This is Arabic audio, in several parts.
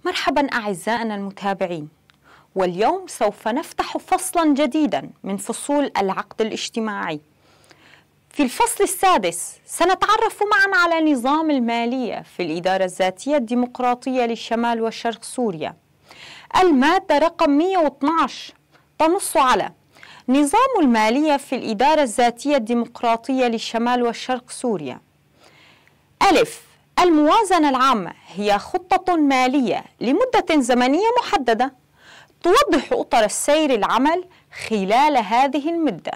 مرحبا أعزائنا المتابعين، واليوم سوف نفتح فصلا جديدا من فصول العقد الاجتماعي. في الفصل السادس سنتعرف معا على نظام المالية في الإدارة الذاتية الديمقراطية لشمال وشرق سوريا. المادة رقم 112 تنص على نظام المالية في الإدارة الذاتية الديمقراطية لشمال وشرق سوريا. ألف، الموازنة العامة هي خطة مالية لمدة زمنية محددة توضح أطر السير العمل خلال هذه المدة،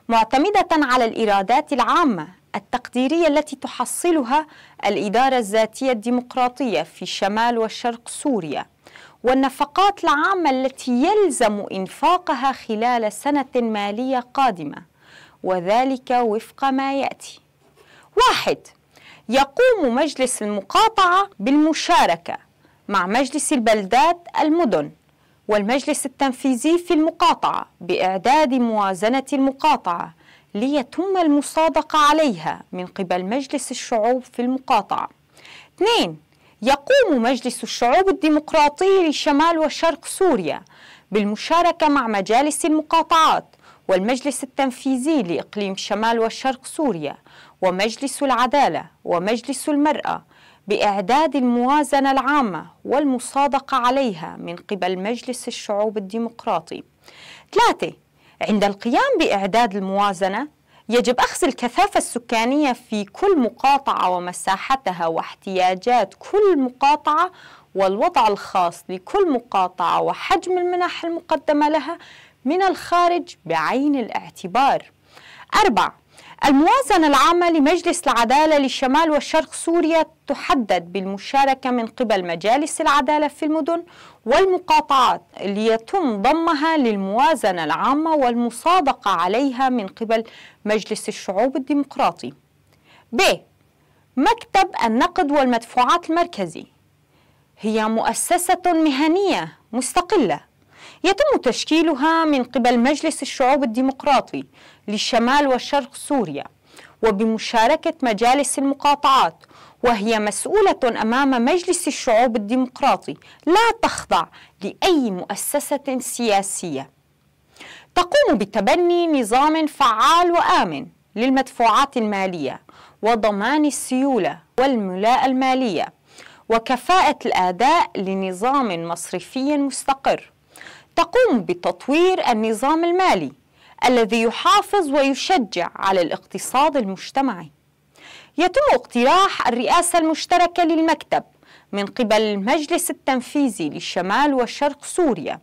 معتمدة على الإيرادات العامة التقديرية التي تحصلها الإدارة الذاتية الديمقراطية في شمال وشرق سوريا، والنفقات العامة التي يلزم إنفاقها خلال سنة مالية قادمة، وذلك وفق ما يأتي. 1. يقوم مجلس المقاطعة بالمشاركة مع مجلس البلدات المدن والمجلس التنفيذي في المقاطعة بإعداد موازنة المقاطعة ليتم المصادقة عليها من قبل مجلس الشعوب في المقاطعة. 2. يقوم مجلس الشعوب الديمقراطي لشمال وشرق سوريا بالمشاركة مع مجالس المقاطعات والمجلس التنفيذي لإقليم شمال وشرق سوريا ومجلس العدالة ومجلس المرأة بإعداد الموازنة العامة والمصادقة عليها من قبل مجلس الشعوب الديمقراطي. 3. عند القيام بإعداد الموازنة يجب أخذ الكثافة السكانية في كل مقاطعة ومساحتها واحتياجات كل مقاطعة والوضع الخاص لكل مقاطعة وحجم المنح المقدمة لها من الخارج بعين الاعتبار. 4. الموازنة العامة لمجلس العدالة لشمال وشرق سوريا تحدد بالمشاركة من قبل مجالس العدالة في المدن والمقاطعات ليتم ضمها للموازنة العامة والمصادقة عليها من قبل مجلس الشعوب الديمقراطي. ب. مكتب النقد والمدفوعات المركزي هي مؤسسة مهنية مستقلة يتم تشكيلها من قبل مجلس الشعوب الديمقراطي للشمال وشرق سوريا وبمشاركة مجالس المقاطعات، وهي مسؤولة أمام مجلس الشعوب الديمقراطي لا تخضع لأي مؤسسة سياسية. تقوم بتبني نظام فعال وآمن للمدفوعات المالية وضمان السيولة والملاءة المالية وكفاءة الأداء لنظام مصرفي مستقر. تقوم بتطوير النظام المالي الذي يحافظ ويشجع على الاقتصاد المجتمعي. يتم اقتراح الرئاسة المشتركة للمكتب من قبل المجلس التنفيذي لشمال وشرق سوريا،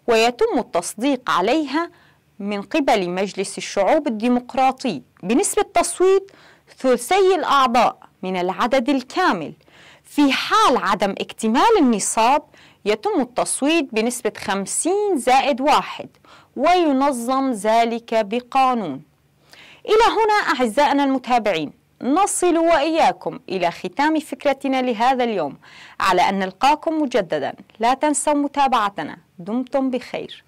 ويتم التصديق عليها من قبل مجلس الشعوب الديمقراطي بنسبة تصويت ثلثي الأعضاء من العدد الكامل. في حال عدم اكتمال النصاب يتم التصويت بنسبة 50+1 وينظم ذلك بقانون. إلى هنا أعزائنا المتابعين نصل وإياكم إلى ختام فكرتنا لهذا اليوم، على أن نلقاكم مجددا. لا تنسوا متابعتنا. دمتم بخير.